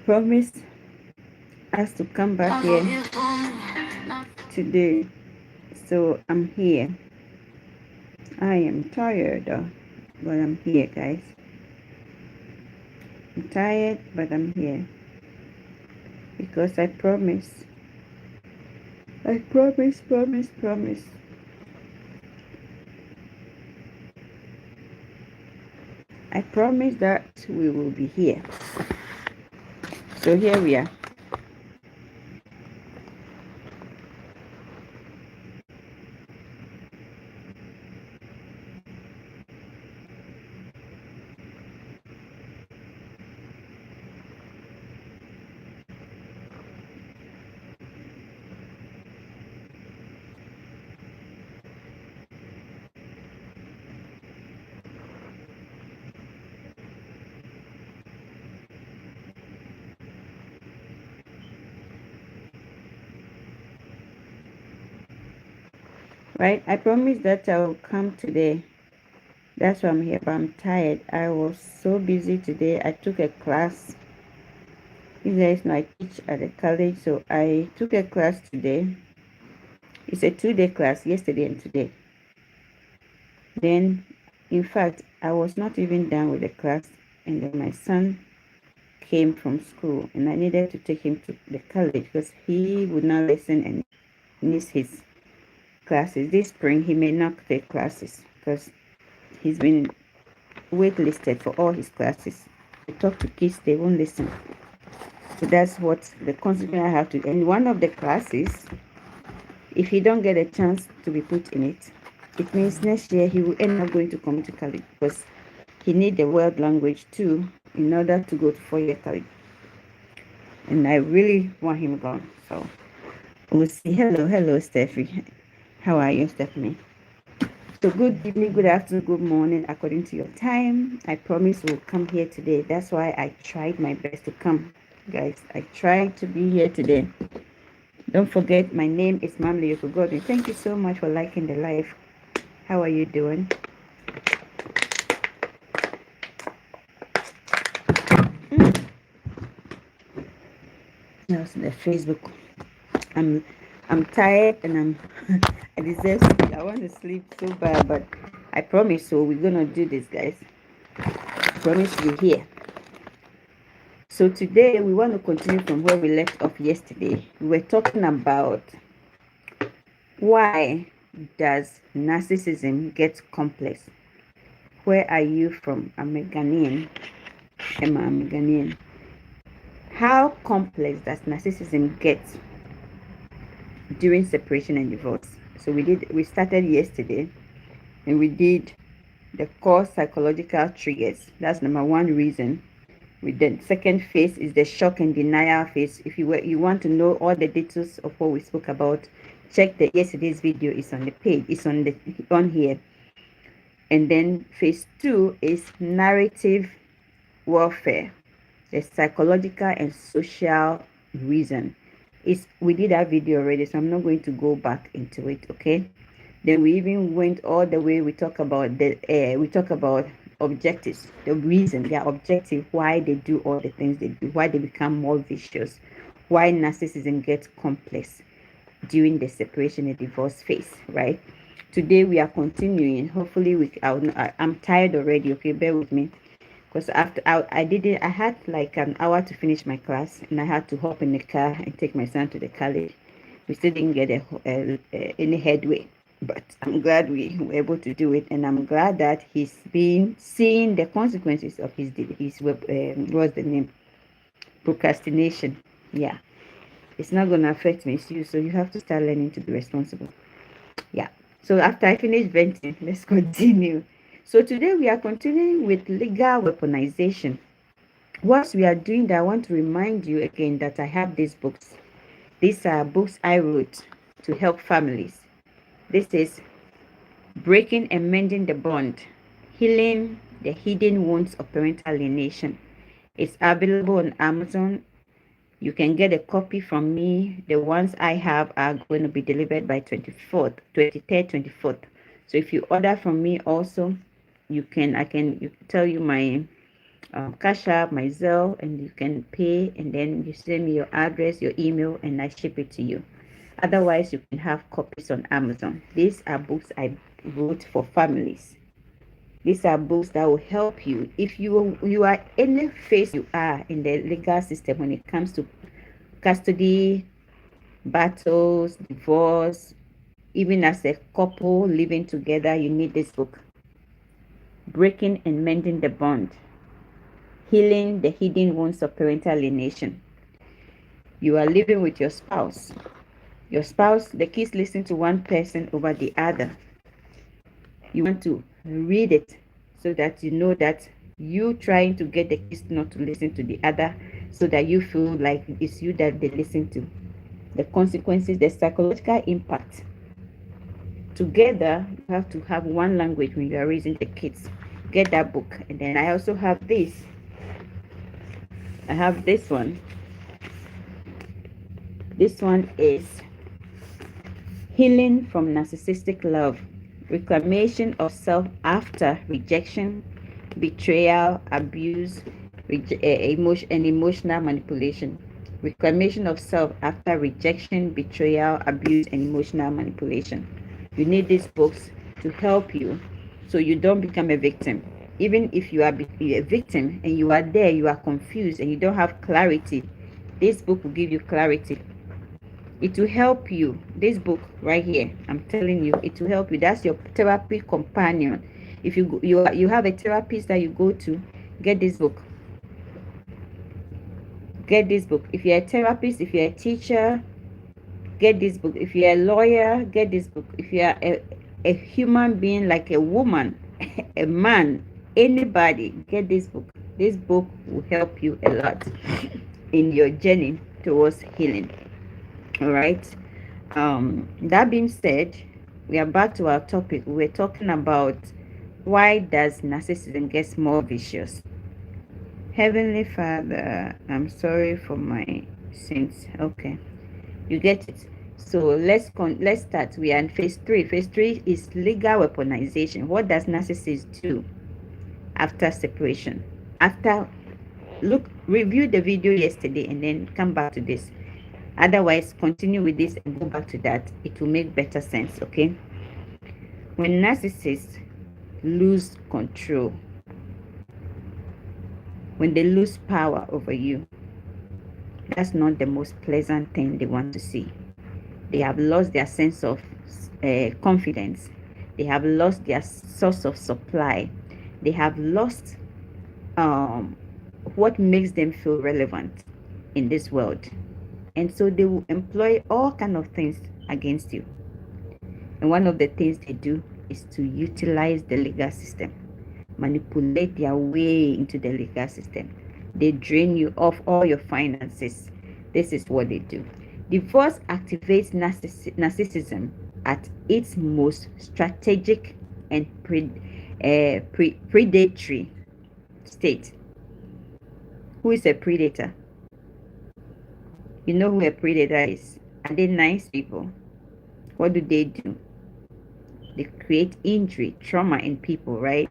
promised us to come back here today, so I'm here. I am tired, but I'm here, guys. I'm tired, but I'm here because I promise. I promise. I promise that we will be here. So here we are. Right? I promise that I will come today. That's why I'm here, but I'm tired. I was so busy today. I took a class. If there is no, I teach at the college, so I took a class today. It's a 2-day class, yesterday and today. Then, in fact, I was not even done with the class, and then my son came from school, and I needed to take him to the college because he would not listen and miss his classes. This spring, he may not take classes because he's been waitlisted for all his classes. I talk to kids, they won't listen. So that's what the consequence I have to. And one of the classes, if he don't get a chance to be put in it, it means next year he will end up going to community college because he need the world language too in order to go to 4-year college. And I really want him gone. So we'll see. Hello, Steffi. How are you, Stephanie? So good evening, good afternoon, good morning, according to your time. I promise we'll come here today. That's why I tried my best to come, guys. I tried to be here today. Don't forget, my name is Mamli Yokogodin. Thank you so much for liking the live. How are you doing? That's the Facebook. I'm tired and I deserve sleep. I want to sleep so bad, but I promise. So we're gonna do this, guys. I promise you here. So today we want to continue from where we left off yesterday. We were talking about why does narcissism get complex? Where are you from? I'm a Ghanaian. Emma, I'm a Ghanaian. How complex does narcissism get during separation and divorce? So we started yesterday and we did the core psychological triggers. That's number one reason. With the second phase is the shock and denial phase. If you want to know all the details of what we spoke about, check the yesterday's video. It's on the page. It's on here. And then phase 2 is narrative warfare, the psychological and social reason. We did that video already, so I'm not going to go back into it. Okay. Then we even went all the way. We talk about objectives, the reason, their objective, why they do all the things they do, why they become more vicious, why narcissism gets complex during the separation and divorce phase, right? Today we are continuing. Hopefully I'm tired already. Okay, bear with me, because after I did it, I had like an hour to finish my class, and I had to hop in the car and take my son to the college. We still didn't get any headway, but I'm glad we were able to do it, and I'm glad that he's been seeing the consequences of his what's the name, procrastination. Yeah, it's not going to affect me, so you have to start learning to be responsible. Yeah. So after I finish venting, let's continue. So today we are continuing with legal weaponization. What we are doing, that I want to remind you again that I have these books. These are books I wrote to help families. This is Breaking and Mending the Bond, Healing the Hidden Wounds of Parental Alienation. It's available on Amazon. You can get a copy from me. The ones I have are going to be delivered by 23rd, 24th. So if you order from me also, I can tell you my Cash App, my Zelle, and you can pay, and then you send me your address, your email, and I ship it to you. Otherwise, you can have copies on Amazon. These are books I wrote for families. These are books that will help you if you are any phase you are in the legal system when it comes to custody, battles, divorce, even as a couple living together. You need this book. Breaking and Mending the Bond, Healing the Hidden Wounds of Parental Alienation. You are living with your spouse. Your spouse, the kids listen to one person over the other. You want to read it so that you know that you trying to get the kids not to listen to the other, so that you feel like it's you that they listen to. The consequences, the psychological impact. Together, you have to have one language when you are raising the kids. Get that book. And then I also have this. I have this one. This one is Healing from Narcissistic Love, Reclamation of Self After Rejection, Betrayal, Abuse, and Emotional Manipulation. Reclamation of Self After Rejection, Betrayal, Abuse, and Emotional Manipulation. You need these books to help you so you don't become a victim. Even if you are a victim and you are there, you are confused and you don't have clarity, this book will give you clarity. It will help you. This book right here, I'm telling you, it will help you. That's your therapy companion. If you have a therapist that you go to, get this book. Get this book. If you're a therapist, if you're a teacher, get this book. If you're a lawyer, get this book. If you're a human being, like a woman, a man, anybody, get this book. This book will help you a lot in your journey towards healing. All right. That being said, we are back to our topic. We're talking about why does narcissism get more vicious. Heavenly Father, I'm sorry for my sins. Okay, you get it. So let's start. We are in phase 3. Phase 3 is legal weaponization. What does narcissists do after separation? After review the video yesterday and then come back to this. Otherwise, continue with this and go back to that. It will make better sense, okay? When narcissists lose control, when they lose power over you, that's not the most pleasant thing they want to see. They have lost their sense of confidence. They have lost their source of supply. They have lost what makes them feel relevant in this world. And so they will employ all kind of things against you. And one of the things they do is to utilize the legal system, manipulate their way into the legal system. They drain you of all your finances. This is what they do. Divorce activates narcissism at its most strategic and predatory state. Who is a predator? You know who a predator is? Are they nice people? What do? They create injury, trauma in people, right?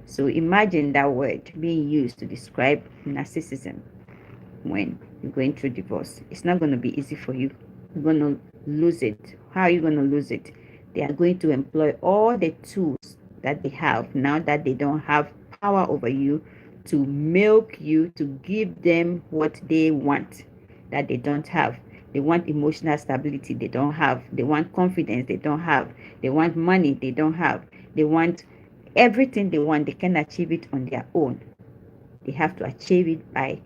So imagine that word being used to describe narcissism when you're going through divorce. It's not going to be easy for you. You're going to lose it. How are you going to lose it? They are going to employ all the tools that they have now that they don't have power over you, to milk you, to give them what they want that they don't have. They want emotional stability, they don't have. They want confidence, they don't have. They want money, they don't have. They want everything they want. They can achieve it on their own. They have to achieve it by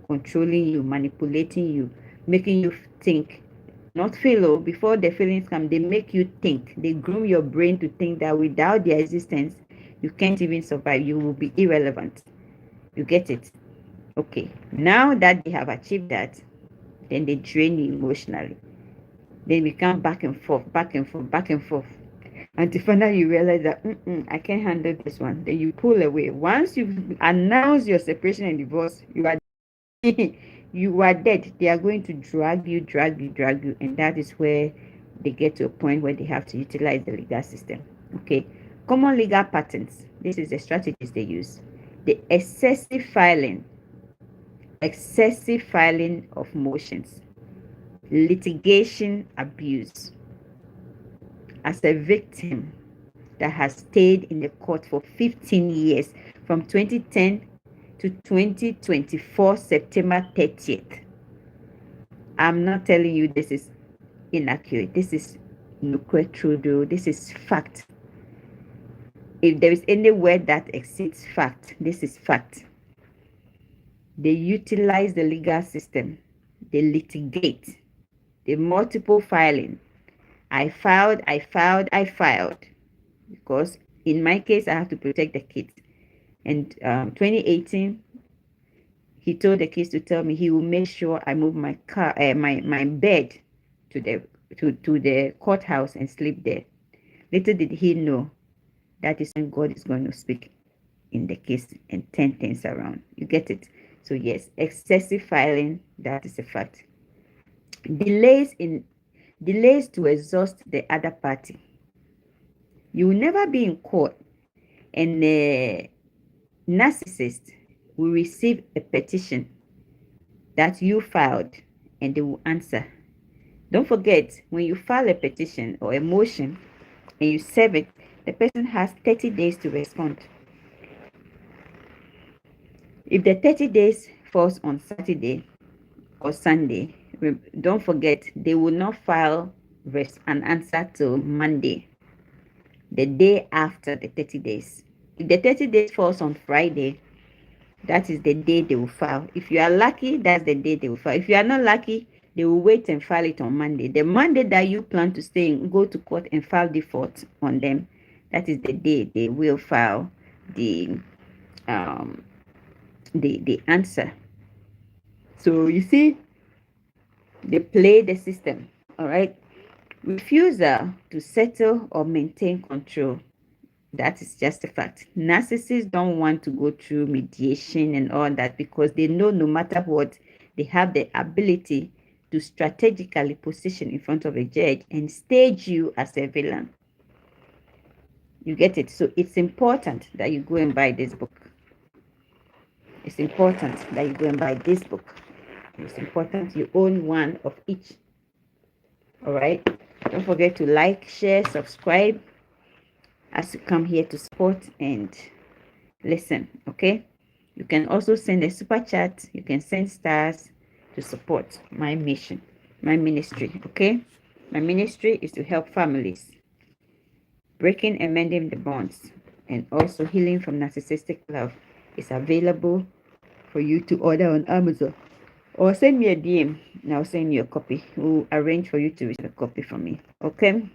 controlling you, manipulating you, making you think, not feel. Oh, before the feelings come, they make you think. They groom your brain to think that without their existence, you can't even survive. You will be irrelevant. You get it? Okay. Now that they have achieved that, then they drain you emotionally. Then we come back and forth, back and forth, back and forth. Until finally you realize that I can't handle this one. Then you pull away. Once you announce your separation and divorce, you are you are dead. They are going to drag you, and that is where they get to a point where they have to utilize the legal system. Okay. Common legal patterns. This is the strategies they use. The excessive filing of motions, litigation abuse. As a victim that has stayed in the court for 15 years, from 2010 to 2024 September 30th, I'm not telling you this is inaccurate. This is trudo. This is fact. If there is any word that exceeds fact, this is fact. They utilize the legal system. They litigate. The multiple filing. I filed. Because in my case, I have to protect the kids. And 2018, he told the kids to tell me he will make sure I move my car, my bed to the courthouse and sleep there. Little did he know that is when God is going to speak in the case and turn things around. You get it? So yes, excessive filing, that is a fact. Delays to exhaust the other party. You will never be in court and a narcissist will receive a petition that you filed and they will answer. Don't forget, when you file a petition or a motion and you serve it, the person has 30 days to respond. If the 30 days falls on Saturday or Sunday, don't forget they will not file an answer till Monday, the day after the 30 days. If the 30 days falls on Friday, that is the day they will file. If you are lucky, that's the day they will file. If you are not lucky, they will wait and file it on Monday. The Monday that you plan to stay and go to court and file default on them, that is the day they will file the answer. So you see, they play the system. All right. Refusal to settle or maintain control. That is just a fact. Narcissists don't want to go through mediation and all that because they know no matter what, they have the ability to strategically position in front of a judge and stage you as a villain. You get it? So it's important that you go and buy this book. It's important that you go and buy this book. It's important you own one of each. All right? Don't forget to like, share, subscribe as you come here to support and listen. Okay? You can also send a super chat. You can send stars to support my mission, my ministry. Okay? My ministry is to help families breaking and mending the bonds, and also healing from narcissistic love is available for you to order on Amazon. Or send me a DM and I'll send you a copy. We'll arrange for you to receive a copy from me. Okay?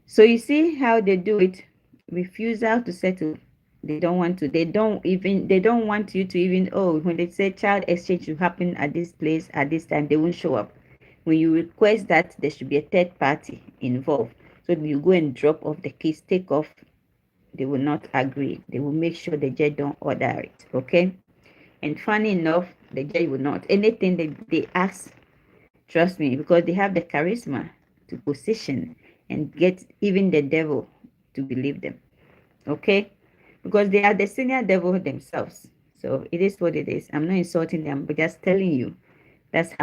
So you see how they do it. Refusal to settle. They don't want to. They don't want you to even, when they say child exchange should happen at this place at this time, they won't show up. When you request that, there should be a third party involved. So you go and drop off the case, take off, they will not agree. They will make sure the judge don't order it. Okay? And funny enough, the judge will not. Anything that they ask, trust me, because they have the charisma to position and get even the devil to believe them. Okay? Because they are the senior devil themselves. So it is what it is. I'm not insulting them, but just telling you that's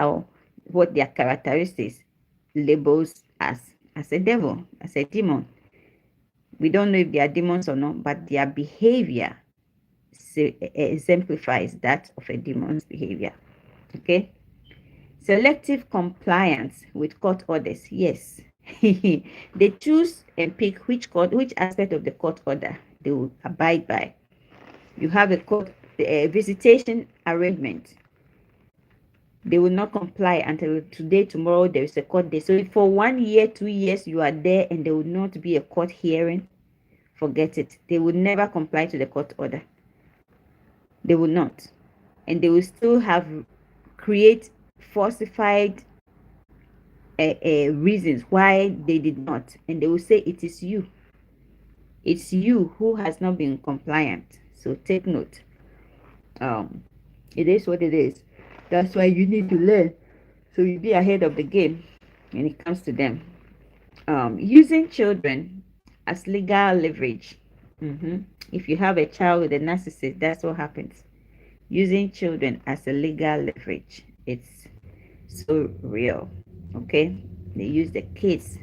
what their characteristics labels as a devil, as a demon. We don't know if they are demons or not, but their behavior exemplifies that of a demon's behavior. Okay? Selective compliance with court orders. Yes. They choose and pick which aspect of the court order they will abide by. You have a visitation arrangement. They will not comply until today, tomorrow there is a court day. So if for 1 year, 2 years you are there and there will not be a court hearing, forget it. They will never comply to the court order. They will not. And they will still create falsified reasons why they did not. And they will say it is you. It's you who has not been compliant. So take note. It is what it is. That's why you need to learn. So you be ahead of the game when it comes to them. Using children as legal leverage. If you have a child with a narcissist, that's what happens. Using children as a legal leverage. It's so real. Okay? They use the kids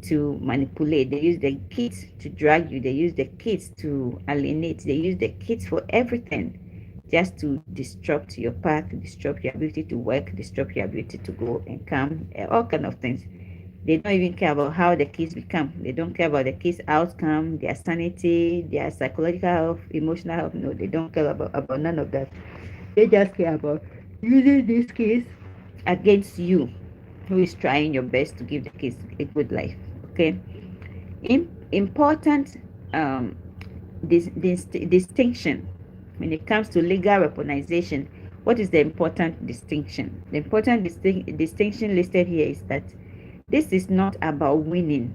to manipulate. They use the kids to drag you. They use the kids to alienate. They use the kids for everything, just to disrupt your path, disrupt your ability to work, disrupt your ability to go and come, all kind of things. They don't even care about how the kids become. They don't care about the kids' outcome, their sanity, their psychological health, emotional health. No, they don't care about none of that. They just care about using these kids against you, who is trying your best to give the kids a good life. Okay. Important um, distinction when it comes to legal weaponization. What is the important distinction? The important distinction listed here is that this is not about winning.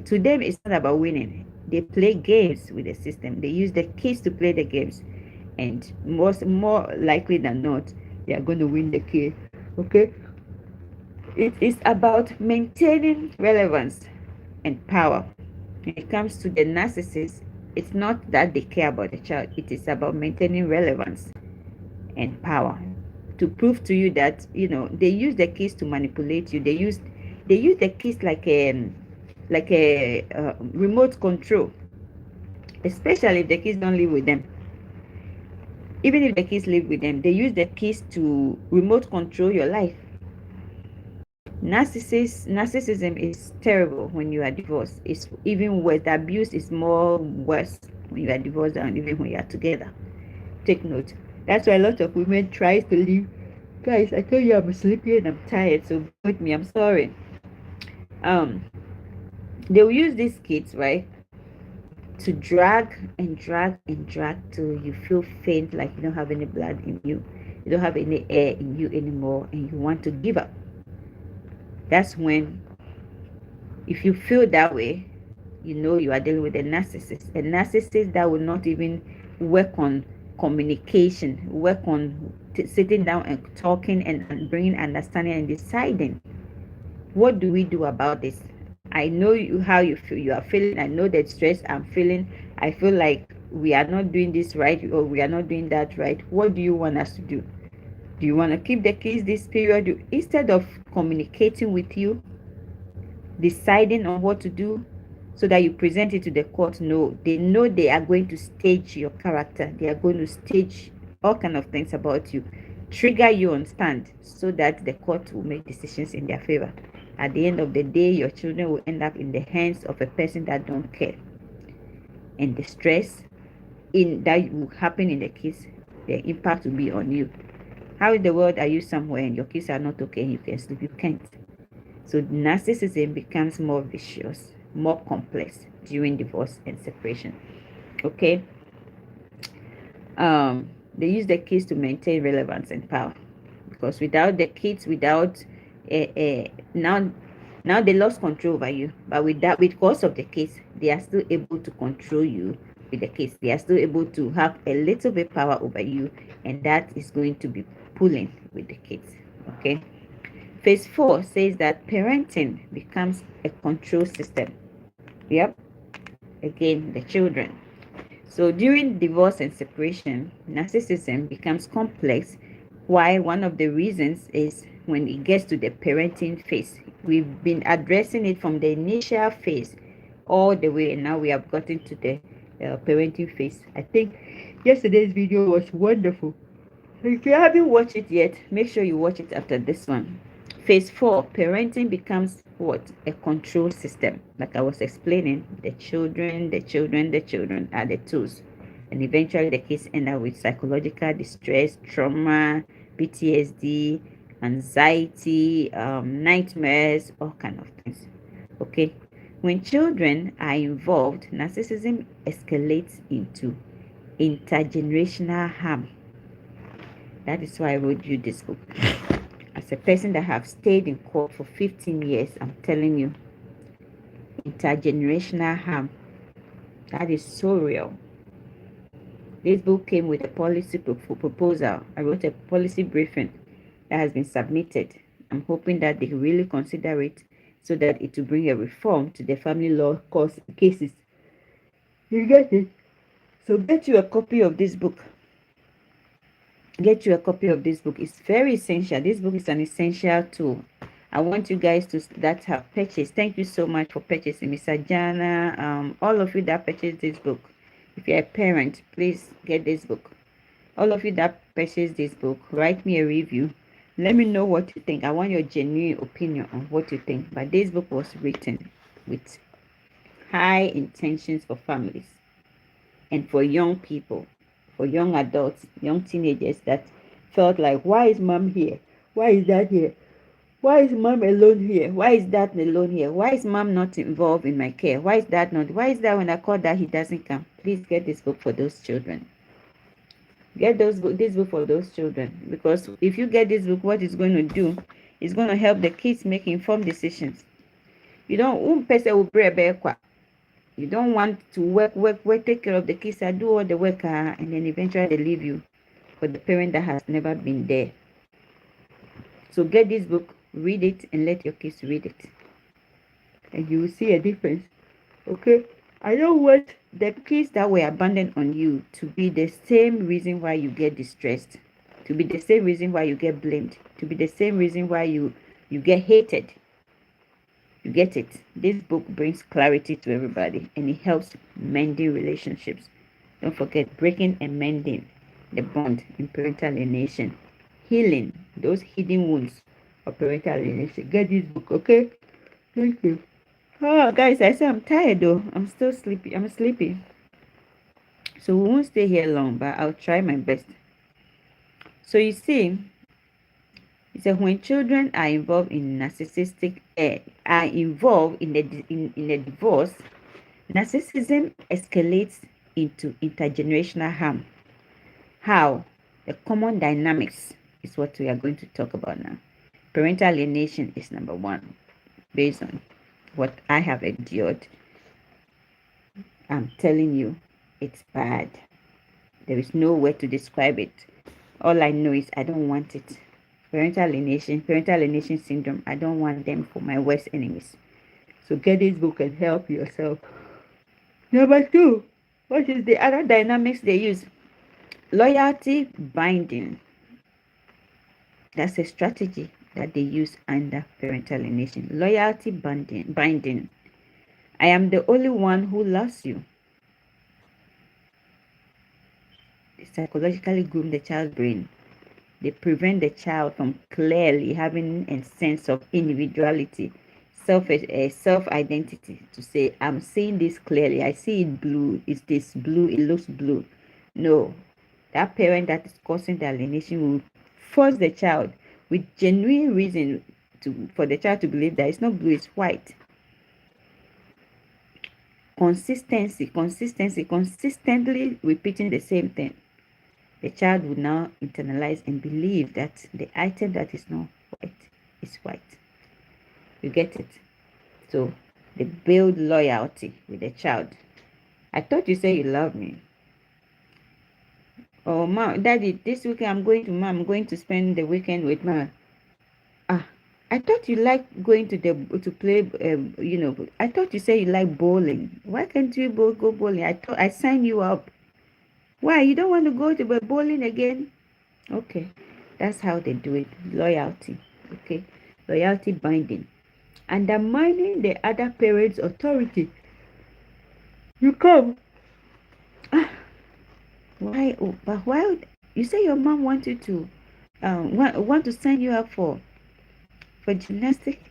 To them, it's not about winning. They play games with the system. They use the kids to play the games, and more likely than not, they are going to win the case. Okay, it is about maintaining relevance and power. When it comes to the narcissist, it's not that they care about the child. It is about maintaining relevance and power, to prove to you that they use the kids to manipulate you. They use the kids like a remote control, especially if the kids don't live with them. Even if the kids live with them, they use the kids to remote control your life. Narcissism is terrible when you are divorced. It's even worse. The abuse is more worse when you are divorced than even when you are together. Take note. That's why a lot of women try to leave. Guys, I tell you I'm sleepy and I'm tired, so bear with me. I'm sorry. Um, they will use these kids, right, to drag and drag and drag till you feel faint, like you don't have any blood in you, you don't have any air in you anymore, and you want to give up. That's when, if you feel that way, you are dealing with a narcissist. A narcissist that will not even work on communication, work on sitting down and talking and bringing understanding and deciding, what do we do about this? I know how you feel. You are feeling. I know the stress I'm feeling. I feel like we are not doing this right, or we are not doing that right. What do you want us to do? Do you want to keep the kids this period? Instead of communicating with you, deciding on what to do, so that you present it to the court. No, they know they are going to stage your character. They are going to stage all kind of things about you, trigger you on stand, so that the court will make decisions in their favor. At the end of the day, your children will end up in the hands of a person that don't care, and the stress in that will happen in the kids, the impact will be on you. How in the world are you somewhere and your kids are not okay and you can sleep? You can't. So narcissism becomes more vicious, more complex during divorce and separation. Okay. They use the kids to maintain relevance and power, because without the kids, without now they lost control over you. But with that, because of the kids, they are still able to control you. With the kids, they are still able to have a little bit power over you, and that is going to be pulling with the kids. Okay. Phase 4 says that parenting becomes a control system. Yep. Again, the children. So during divorce and separation, narcissism becomes complex. Why? One of the reasons is when it gets to the parenting phase. We've been addressing it from the initial phase all the way, and now we have gotten to the parenting phase. I think yesterday's video was wonderful. If you haven't watched it yet, make sure you watch it after this one. Phase 4, parenting becomes what? A control system. Like I was explaining, the children are the tools. And eventually the kids end up with psychological distress, trauma, PTSD, anxiety, nightmares, all kind of things. Okay. When children are involved, narcissism escalates into intergenerational harm. That is why I wrote you this book. As a person that have stayed in court for 15 years, I'm telling you, intergenerational harm, that is so real. This book came with a policy proposal. I wrote a policy briefing that has been submitted. I'm hoping that they really consider it, so that it will bring a reform to the family law cases. You get it? So get you a copy of this book. Get you a copy of this book. It's very essential. This book is an essential tool. I want you guys to that have purchased. Thank you so much for purchasing, Mr. Jana. All of you that purchased this book. If you're a parent, please get this book. All of you that purchased this book, write me a review. Let me know what you think. I want your genuine opinion on what you think. But this book was written with high intentions for families and for young people, for young adults, young teenagers that felt like, why is mom here? Why is dad here? Why is mom alone here? Why is dad alone here? Why is mom not involved in my care? Why is dad not? Why is that when I call dad, he doesn't come? Please get this book for those children. Get this book for those children, because if you get this book, what it's going to do is going to help the kids make informed decisions. You don't you don't want to work, take care of the kids and do all the work, and then eventually they leave you for the parent that has never been there. So get this book, read it, and let your kids read it, and you will see a difference. Okay? I don't want the kids that were abandoned on you to be the same reason why you get distressed, to be the same reason why you get blamed, to be the same reason why you get hated. You get it? This book brings clarity to everybody, and it helps mending relationships. Don't forget breaking and mending the bond in parental alienation, healing those hidden wounds of parental alienation. Get this book, okay? Thank you. Oh, guys, I say I'm tired though. I'm still sleepy. I'm sleepy. So we won't stay here long, but I'll try my best. So you see, he said when children are involved in narcissistic, are involved in in a divorce, narcissism escalates into intergenerational harm. How? The common dynamics is what we are going to talk about now. Parental alienation is number one, based on what I have endured. I'm telling you, it's bad. There is no way to describe it. All I know is I don't want it. Parental alienation syndrome, I don't want them for my worst enemies. So get this book and help yourself. Number two, what is the other dynamics they use? Loyalty binding. That's a strategy that they use under parental alienation. Loyalty binding. I am the only one who loves you. They psychologically groom the child's brain. They prevent the child from clearly having a sense of individuality, self identity, to say, I'm seeing this clearly. I see it blue. Is this blue? It looks blue. No, that parent that is causing the alienation will force the child with genuine reason for the child to believe that it's not blue, it's white. Consistently repeating the same thing. The child will now internalize and believe that the item that is not white is white. You get it? So they build loyalty with the child. I thought you said you love me. Oh, mom, daddy, this weekend I'm going to spend the weekend with mom. Ah, I thought you like going to play. I thought you said you like bowling. Why can't we both go bowling? I thought I signed you up. Why you don't want to go to bowling again? Okay, that's how they do it. Loyalty. Okay, loyalty binding. Undermining the other parent's authority. You come. Ah, why? Oh, but why? You say your mom wanted to, want to sign you up for gymnastics.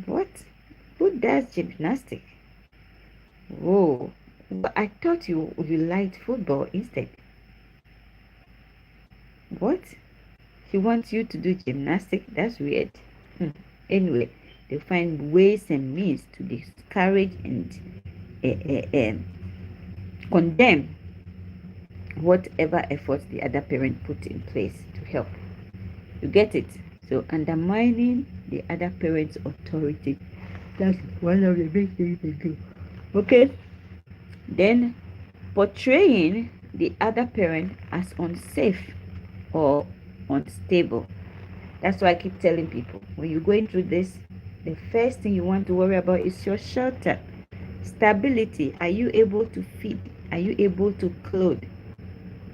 What? Who does gymnastics? Whoa! But I thought you liked football instead. What? She wants you to do gymnastics? That's weird. Anyway, they find ways and means to discourage and condemn whatever efforts the other parent put in place to help. You get it? So undermining the other parent's authority. That's one of the big things they do. Okay? Then portraying the other parent as unsafe or unstable. That's why I keep telling people, when you're going through this, the first thing you want to worry about is your shelter. Stability. Are you able to feed? Are you able to clothe?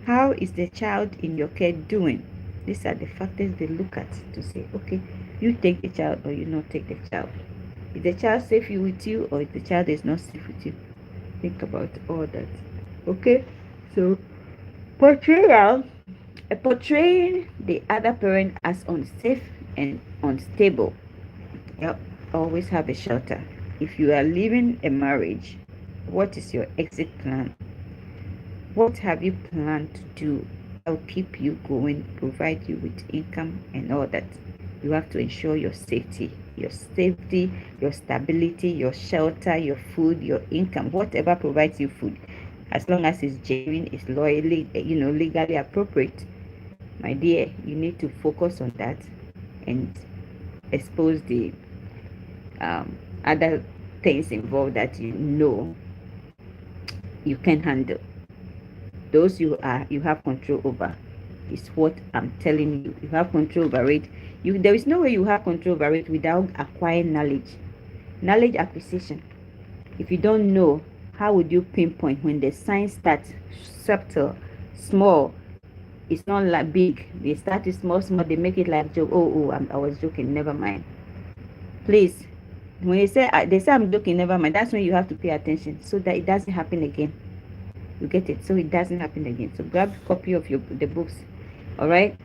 How is the child in your care doing? These are the factors they look at to say, okay, you take the child or you not take the child. Is the child safe with you or if the child is not safe with you? Think about all that. Okay? So portrayal, portraying the other parent as unsafe and unstable. Yep. Always have a shelter. If you are leaving a marriage, what is your exit plan? What have you planned to do? I'll keep you going, provide you with income and all that. You have to ensure your safety, your stability, your shelter, your food, your income, whatever provides you food, as long as it's genuine, it's loyally, legally appropriate. My dear, you need to focus on that and expose the other things involved that you can handle. Those you have control over is what I'm telling you. You have control over it. There is no way you have control over it without acquiring knowledge acquisition. If you don't know, how would you pinpoint when the signs start subtle, small? It's not like big. They start small, they make it like joke. I was joking, never mind. Please, when they say I'm joking, never mind, that's when you have to pay attention so that it doesn't happen again. You get it? So it doesn't happen again. So grab a copy of the books. All right.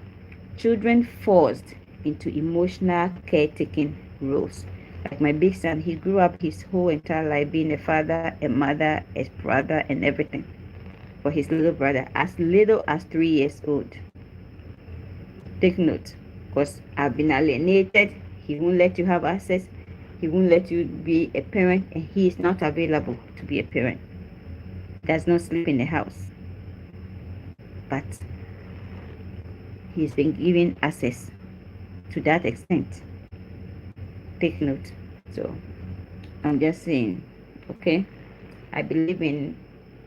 Children forced into emotional caretaking roles. Like my big son, he grew up his whole entire life being a father, a mother, a brother, and everything for his little brother as little as 3 years old. Take note, because I've been alienated. He won't let you have access. He won't let you be a parent, and he is not available to be a parent. Does not sleep in the house, but he's been given access to that extent. Take note. So I'm just saying, okay, I believe in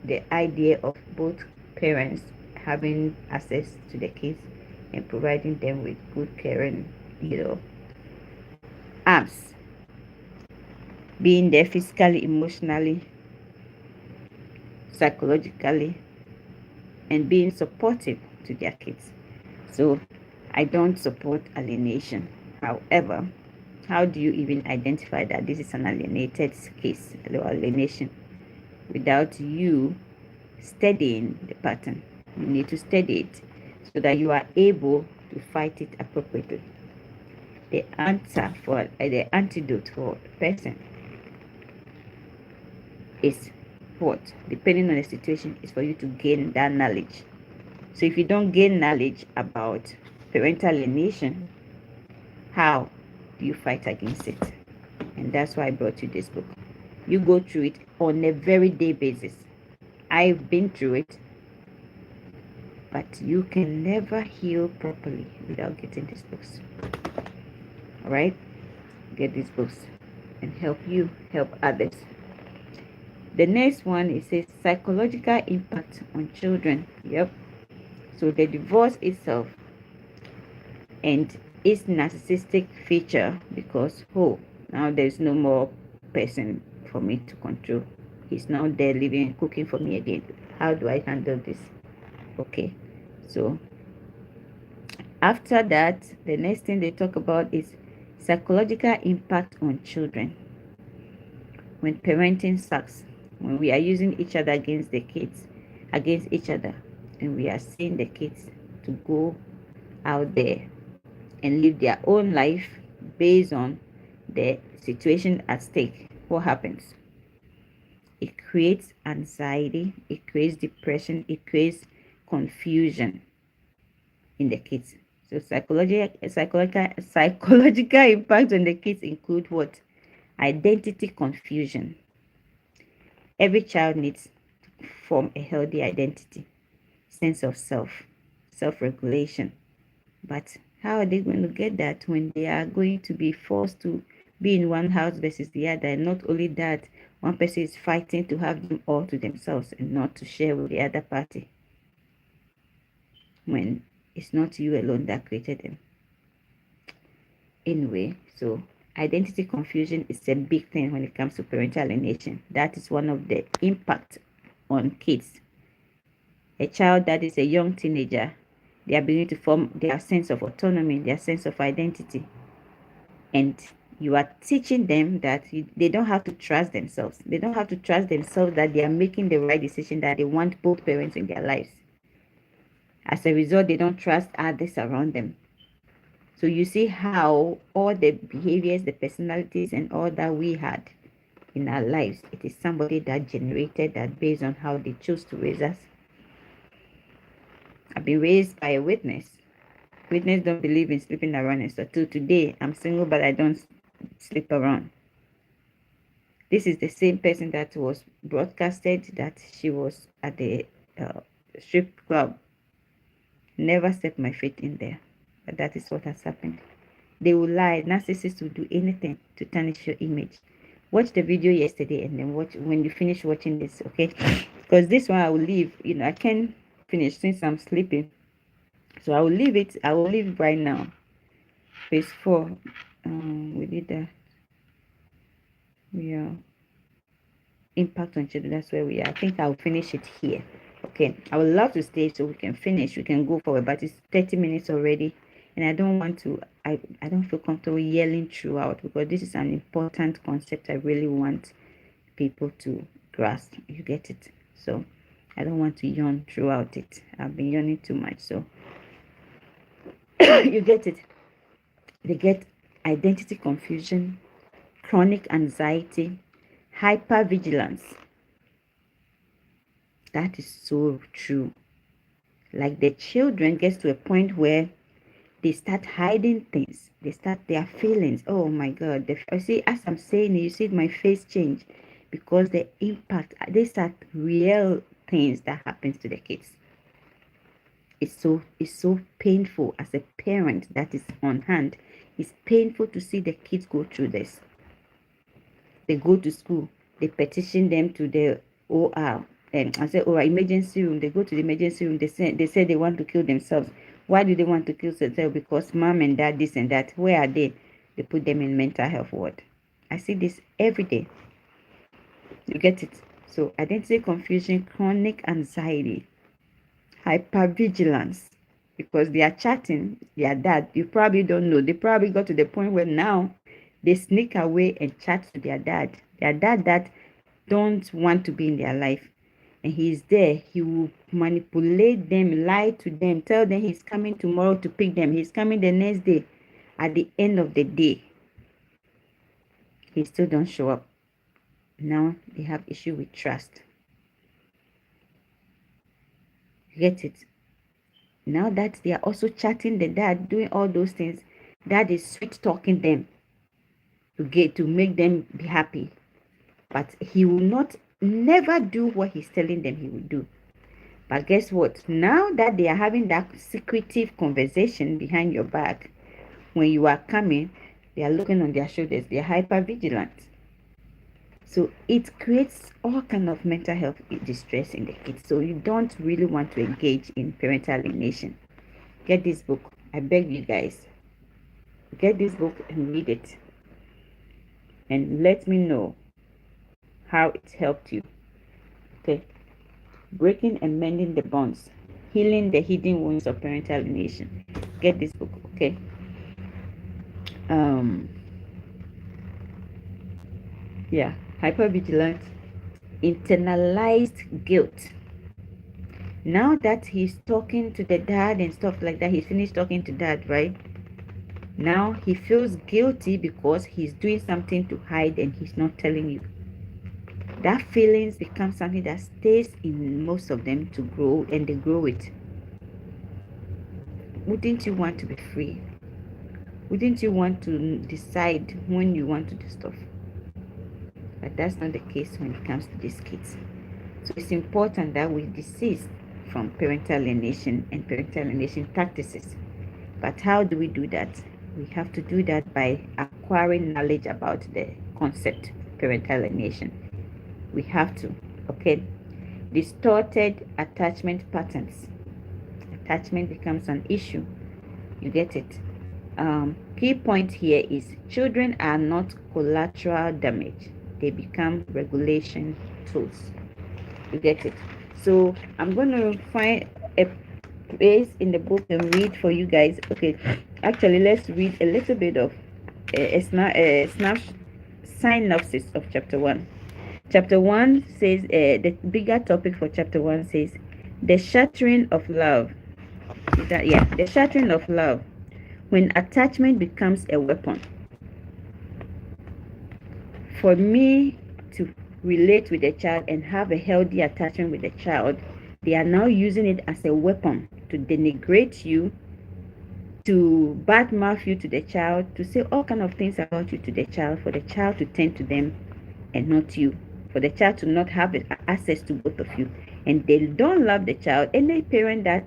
the idea of both parents having access to the kids and providing them with good caring, arms, being there physically, emotionally, psychologically, and being supportive to their kids. So I don't support alienation. However, how do you even identify that this is an alienated case or alienation without you studying the pattern? You need to study it so that you are able to fight it appropriately. The answer for the antidote for a person is what, depending on the situation, is for you to gain that knowledge. So if you don't gain knowledge about parental alienation, how do you fight against it? And that's why I brought you this book. You go through it on a very day basis. I've been through it, but you can never heal properly without getting these books. All right, get these books and help you help others. The next one is a psychological impact on children. Yep. So the divorce itself and its narcissistic feature, because now there's no more person for me to control. He's now there living, cooking for me again. How do I handle this? Okay, so after that, the next thing they talk about is psychological impact on children. When parenting sucks, when we are using each other against the kids, against each other, and we are seeing the kids to go out there and live their own life based on the situation at stake, what happens? It creates anxiety, it creates depression, it creates confusion in the kids. So psychological impact on the kids include what? Identity confusion. Every child needs to form a healthy identity, sense of self-regulation. But how are they going to get that when they are going to be forced to be in one house versus the other? And not only that, one person is fighting to have them all to themselves and not to share with the other party, when it's not you alone that created them. Anyway, so Identity confusion is a big thing when it comes to parental alienation. That is one of the impact on kids. A child that is a young teenager, they are beginning to form their sense of autonomy, their sense of identity. And you are teaching them that they don't have to trust themselves. They don't have to trust themselves that they are making the right decision, that they want both parents in their lives. As a result, they don't trust others around them. So you see how all the behaviors, the personalities, and all that we had in our lives, it is somebody that generated that based on how they chose to raise us. I've been raised by a witness. Witness don't believe in sleeping around, and so till today, I'm single, but I don't sleep around. This is the same person that was broadcasted that she was at the strip club. Never set my feet in there, but that is what has happened. They will lie. Narcissists will do anything to tarnish your image. Watch the video yesterday and then watch when you finish watching this, okay? Because this one I will leave. I can't finish since I'm sleeping. So I will leave it. I will leave it right now. Page 4. We did that. We are impact on children. That's where we are. I think I'll finish it here. Okay. I would love to stay so we can finish. We can go forward, but it's 30 minutes already. And I don't want to, I don't feel comfortable yelling throughout because this is an important concept I really want people to grasp. You get it? So I don't want to yawn throughout it. I've been yawning too much. So you get it? They get identity confusion, chronic anxiety, hypervigilance. That is so true. Like the children gets to a point where they start hiding things. They start their feelings. Oh my God. I see, as I'm saying, you see my face change because the impact, these are real things that happens to the kids. It's so painful as a parent that is on hand. It's painful to see the kids go through this. They go to school, they petition them to the OR, and I say OR emergency room. They go to the emergency room. They say they want to kill themselves. Why do they want to kill themselves? Because mom and dad this and that. Where are they? They put them in mental health ward. I see this every day. You get it? So identity confusion, chronic anxiety, hypervigilance, because they are chatting their dad. You probably don't know. They probably got to the point where now they sneak away and chat to their dad. Their dad that don't want to be in their life. And he's there. He will manipulate them, lie to them, tell them he's coming tomorrow to pick them. He's coming the next day. At the end of the day, he still don't show up. Now they have issue with trust. You get it? Now that they are also chatting the dad, doing all those things, dad is sweet talking them to make them be happy. But he will not never do what he's telling them he will do. But guess what? Now that they are having that secretive conversation behind your back, when you are coming, they are looking on their shoulders. They are hyper vigilant. So it creates all kind of mental health distress in the kids. So you don't really want to engage in parental alienation. Get this book. I beg you guys. Get this book and read it. And let me know how it helped you. Okay. Breaking and Mending the Bonds. Healing the Hidden Wounds of Parental Alienation. Get this book. Okay. Yeah. Hypervigilance. Internalized guilt. Now that he's talking to the dad and stuff like that, he's finished talking to dad, right? Now he feels guilty because he's doing something to hide and he's not telling you. That feelings become something that stays in most of them to grow, and they grow it. Wouldn't you want to be free? Wouldn't you want to decide when you want to do stuff? But that's not the case when it comes to these kids. So it's important that we desist from parental alienation and parental alienation practices. But how do we do that? We have to do that by acquiring knowledge about the concept parental alienation. We have to, okay? Distorted attachment patterns. Attachment becomes an issue. You get it? Key point here is children are not collateral damage. They become regulation tools. You get it? So I'm going to find a place in the book and read for you guys. Okay, actually, let's read a little bit of a synopsis of chapter 1. Chapter 1 says, the bigger topic for chapter 1 says, the shattering of love. Is that, yeah, the shattering of love. When attachment becomes a weapon. For me to relate with a child and have a healthy attachment with a child, they are now using it as a weapon to denigrate you, to badmouth you to the child, to say all kind of things about you to the child, for the child to tend to them and not you, for the child to not have access to both of you, and they don't love the child. Any parent that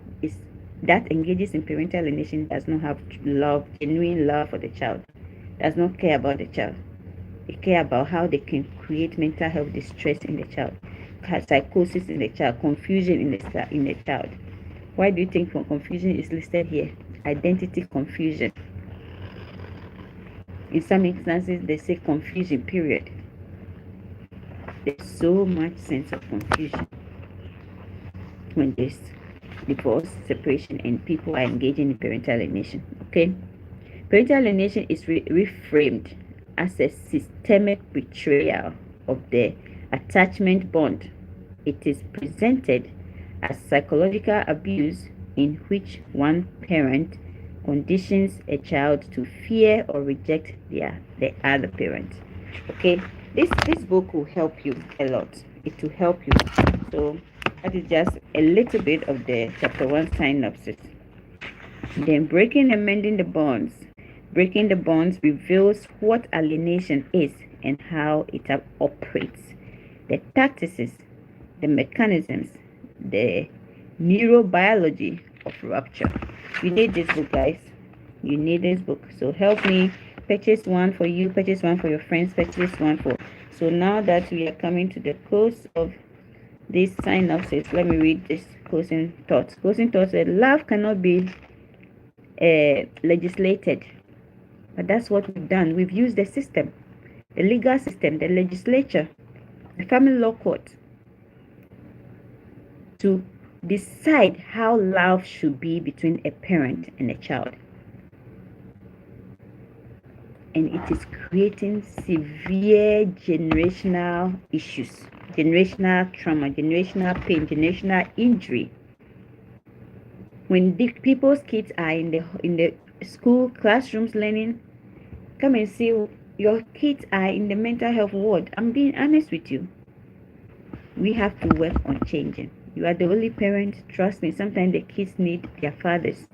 engages in parental alienation does not have love, genuine love for the child, does not care about the child. They care about how they can create mental health distress in the child, psychosis in the child, confusion in the child. Why do you think confusion is listed here? Identity confusion. In some instances, they say confusion, period. There's so much sense of confusion when there's divorce, separation, and people are engaging in parental alienation. Okay? Parental alienation is reframed as a systemic betrayal of the attachment bond. It is presented as psychological abuse in which one parent conditions a child to fear or reject the other parent. Okay, this book will help you a lot. It will help you. So that is just a little bit of the chapter 1 synopsis. Then breaking and mending the bonds. Breaking the bonds reveals what alienation is and how it operates, the tactics, the mechanisms, the neurobiology of rupture. You need this book, guys. You need this book. So help me purchase one for you, purchase one for your friends, purchase one for. So now that we are coming to the close of this synopsis, let me read this closing thoughts. Closing thoughts said, love cannot be legislated, but that's what we've done. We've used the system, the legal system, the legislature, the family law court to decide how love should be between a parent and a child. And it is creating severe generational issues, generational trauma, generational pain, generational injury. When the people's kids are in the school classrooms learning, come and see your kids are in the mental health ward. I'm being honest with you. We have to work on changing. You are the only parent. Trust me, sometimes the kids need their fathers.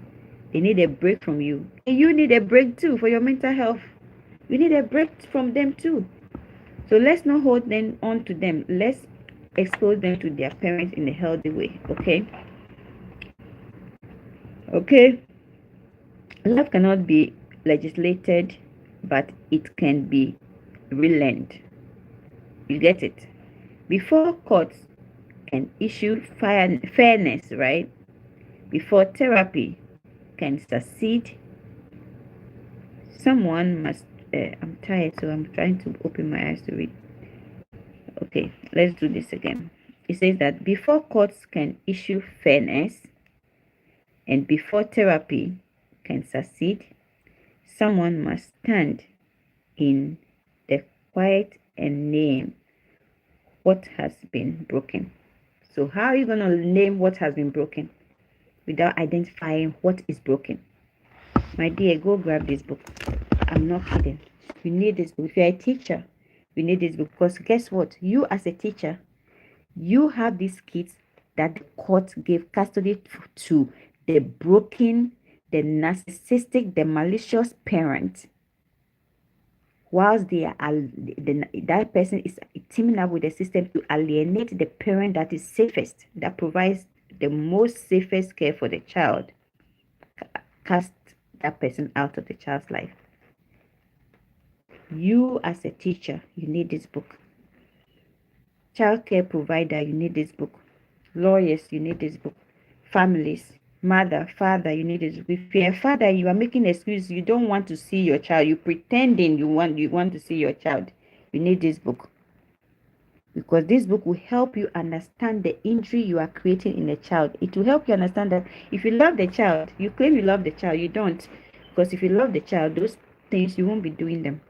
They need a break from you. And you need a break too for your mental health. You need a break from them too. So let's not hold them on to them. Let's expose them to their parents in a healthy way. Okay? Okay? Love cannot be legislated, but it can be relearned. You get it? Before courts can issue fairness, right? Before therapy can succeed, someone must. I'm tired, so I'm trying to open my eyes to read. Okay, let's do this again. It says that before courts can issue fairness and before therapy can succeed, someone must stand in the quiet and name what has been broken. So how are you going to name what has been broken without identifying what is broken? My dear, go grab this book. I'm not kidding. You need this book. If you're a teacher, you need this book, because guess what? You as a teacher, you have these kids that the court gave custody to the broken, the narcissistic, the malicious parent. Whilst that person is teaming up with the system to alienate the parent that is safest, that provides the most safest care for the child, cast that person out of the child's life. You as a teacher, you need this book. Child care provider, you need this book. Lawyers, you need this book. Families, Mother, father, you need this book. If you're a father, you are making excuse, you don't want to see your child, you pretending you want to see your child, you need this book, because this book will help you understand the injury you are creating in a child. It will help you understand that if you love the child, you claim you love the child, you don't. Because if you love the child, those things you won't be doing them.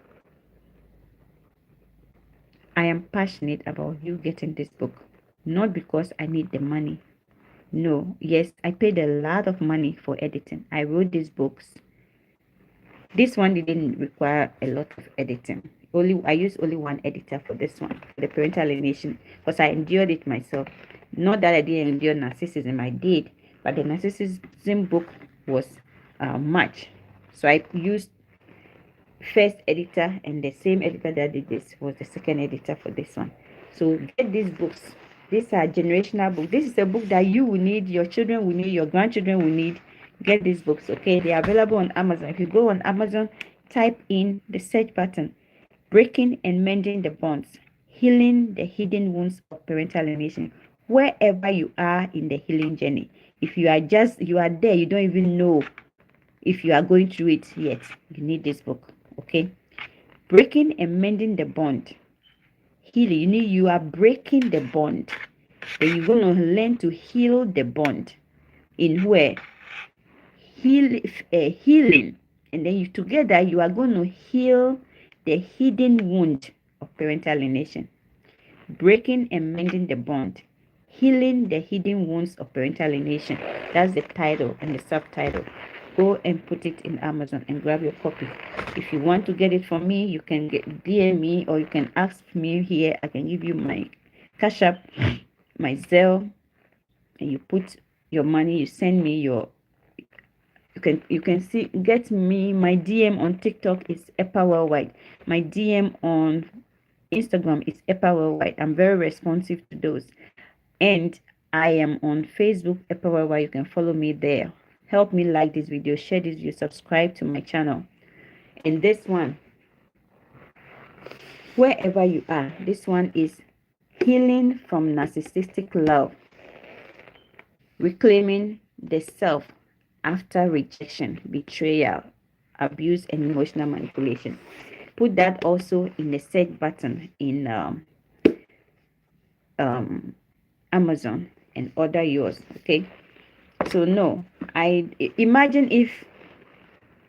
I am passionate about you getting this book, not because I need the money. No, yes, I paid a lot of money for editing. I wrote these books. This one didn't require a lot of editing. I used only one editor for this one, for the parental alienation, because I endured it myself. Not that I didn't endure narcissism, I did, but the narcissism book was much. So I used first editor, and the same editor that did this was the second editor for this one. So get these books. These are generational books. This is a book that you will need, your children will need, your grandchildren will need. Get these books, okay? They are available on Amazon. If you go on Amazon, type in the search button, Breaking and Mending the Bonds, Healing the Hidden Wounds of Parental Alienation. Wherever you are in the healing journey, if you are there, you don't even know if you are going through it yet, you need this book, okay? Breaking and Mending the Bond. Healing, you are breaking the bond, then you're going to learn to heal the bond. In where? Healing, and then together you are going to heal the hidden wound of parental alienation. Breaking and Mending the Bond, Healing the Hidden Wounds of Parental Alienation. That's the title and the subtitle. Go and put it in Amazon and grab your copy. If you want to get it from me, you can DM me, or you can ask me here. I can give you my Cash App, my Zelle, and you put your money. You send me your. You can see, get me. My DM on TikTok is Epa Worldwide. My DM on Instagram is Epa Worldwide. I'm very responsive to those. And I am on Facebook, Epa Worldwide. You can follow me there. Help me like this video, share this video, subscribe to my channel. And this one, wherever you are, this one is Healing from Narcissistic Love, Reclaiming the Self After Rejection, Betrayal, Abuse, and Emotional Manipulation. Put that also in the search button in Amazon and order yours, okay? So no, I imagine if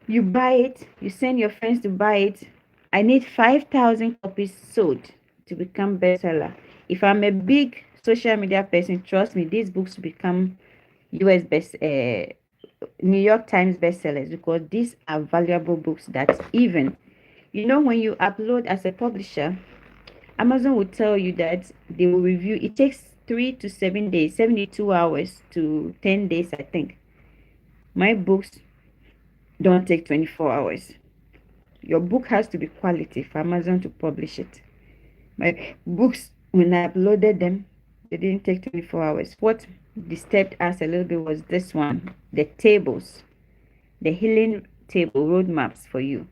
you buy it, you send your friends to buy it. I need 5,000 copies sold to become bestseller. If I'm a big social media person, trust me, these books will become New York Times bestsellers, because these are valuable books that even, when you upload as a publisher, Amazon will tell you that they will review. It takes 3 to 7 days, 72 hours to 10 days, I think. My books don't take 24 hours. Your book has to be quality for Amazon to publish it. My books, when I uploaded them, they didn't take 24 hours. What disturbed us a little bit was this one, the tables, the healing table roadmaps for you.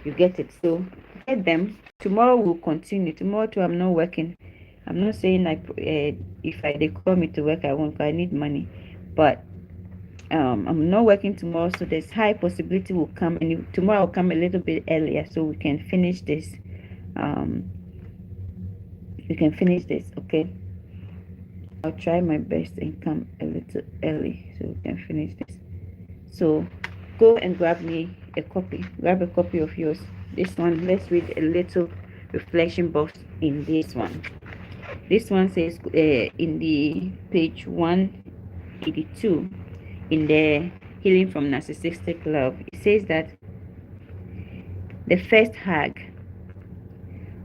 You get it. So get them. Tomorrow we'll continue. Tomorrow too, I'm not working. I'm not saying if they call me to work, I won't, because I need money. But I'm not working tomorrow, so there's high possibility will come, and tomorrow I'll come a little bit earlier so we can finish this. Okay? I'll try my best and come a little early so we can finish this. So go and grab a copy of yours. This one, let's read a little reflection box in this one. This one says in the page 182 in the Healing from Narcissistic Love, it says that the first hug.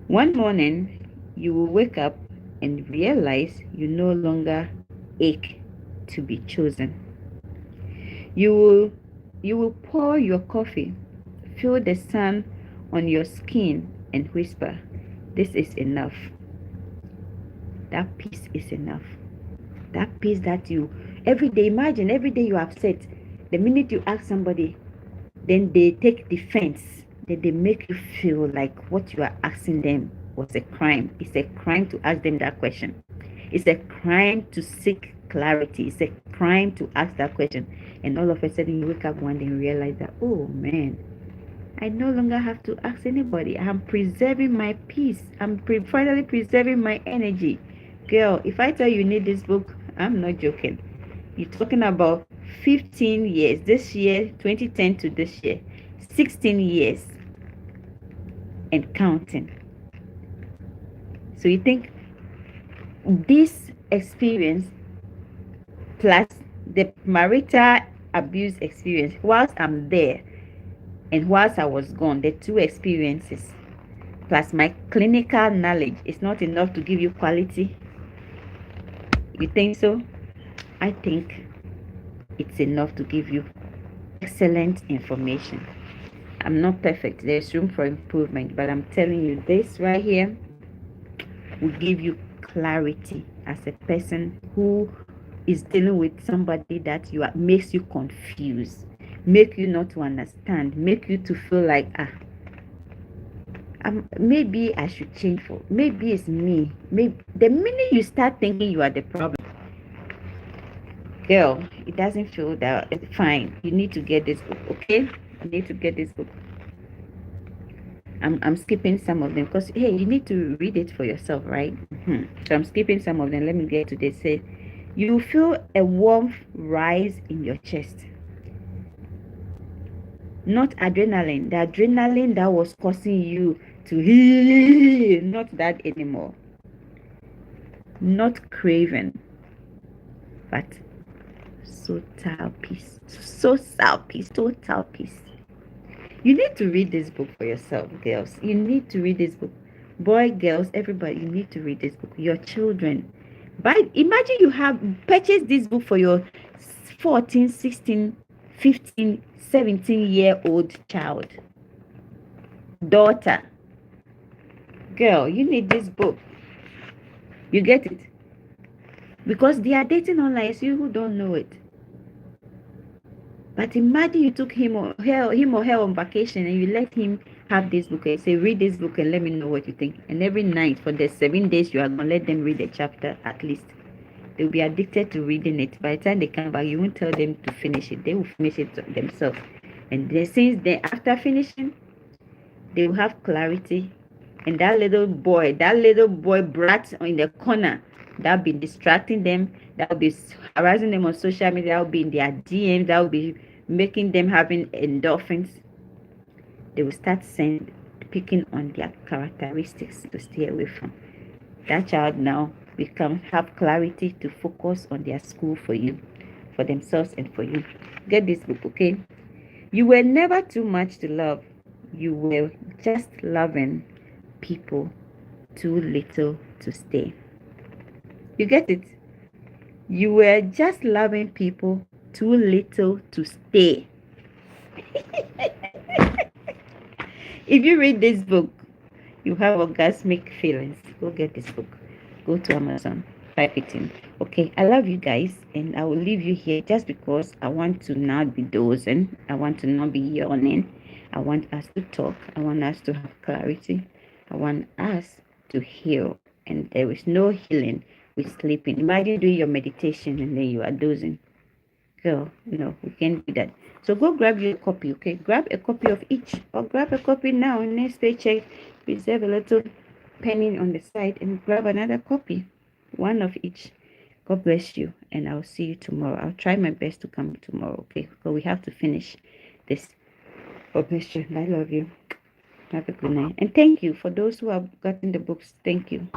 One morning you will wake up and realize you no longer ache to be chosen. You will pour your coffee, feel the sun on your skin, and whisper, "This is enough." That peace is enough. That peace that you every day, imagine every day you are upset. The minute you ask somebody, then they take defense. Then they make you feel like what you are asking them was a crime. It's a crime to ask them that question. It's a crime to seek clarity. It's a crime to ask that question. And all of a sudden you wake up one day and realize that, oh man, I no longer have to ask anybody. I'm preserving my peace. I'm finally preserving my energy. Girl, if I tell you need this book, I'm not joking. You're talking about 15 years. This year, 2010 to this year, 16 years and counting. So you think this experience plus the marital abuse experience whilst I'm there and whilst I was gone, the two experiences plus my clinical knowledge is not enough to give you quality? You think so? I think it's enough to give you excellent information. I'm not perfect. There's room for improvement, but I'm telling you, this right here will give you clarity as a person who is dealing with somebody that makes you confused, make you not to understand, make you to feel like maybe I should change. For maybe it's me. Maybe the minute you start thinking you are the problem, girl, it doesn't feel that fine. You need to get this book, okay? You need to get this book. I'm skipping some of them because hey, you need to read it for yourself, right? So I'm skipping some of them. Let me get to this. Say, you feel a warmth rise in your chest. Not adrenaline. The adrenaline that was causing you to heal. Not that anymore. Not craving, but total peace. Total peace. Total peace. You need to read this book for yourself, girls. You need to read this book. Boy, girls, everybody, you need to read this book. Your children. Imagine you have purchased this book for your 14, 16, 15, 17-year-old child. Daughter. Girl, you need this book. You get it? Because they are dating online. It's you who don't know it. But imagine you took him or her on vacation and you let him have this book and say, read this book and let me know what you think. And every night for the 7 days, you are going to let them read a chapter at least. They'll be addicted to reading it. By the time they come back, you won't tell them to finish it. They will finish it themselves. And after finishing, they will have clarity. And that little boy brat in the corner, that'll be distracting them, that'll be harassing them on social media, that'll be in their DMs, that'll be making them having endorphins. They will start picking on their characteristics to stay away from. That child now have clarity to focus on their school for you, for themselves and for you. Get this book, okay? You were never too much to love. You were just loving people too little to stay. You get it? You were just loving people too little to stay. If you read this book, you have orgasmic feelings. Go get this book. Go to Amazon. Type it in. Okay, I love you guys, and I will leave you here just because I want to not be dozing. I want to not be yawning. I want us to talk. I want us to have clarity. I want us to heal. And there is no healing with sleeping. Imagine doing your meditation and then you are dozing. Girl, no, we can't do that. So go grab your copy, okay? Grab a copy of each, or grab a copy now. Next paycheck, reserve a little penny on the side and grab another copy. One of each. God bless you, and I'll see you tomorrow. I'll try my best to come tomorrow, okay? Because we have to finish this. God bless you. I love you. Have a good night. And thank you for those who have gotten the books. Thank you.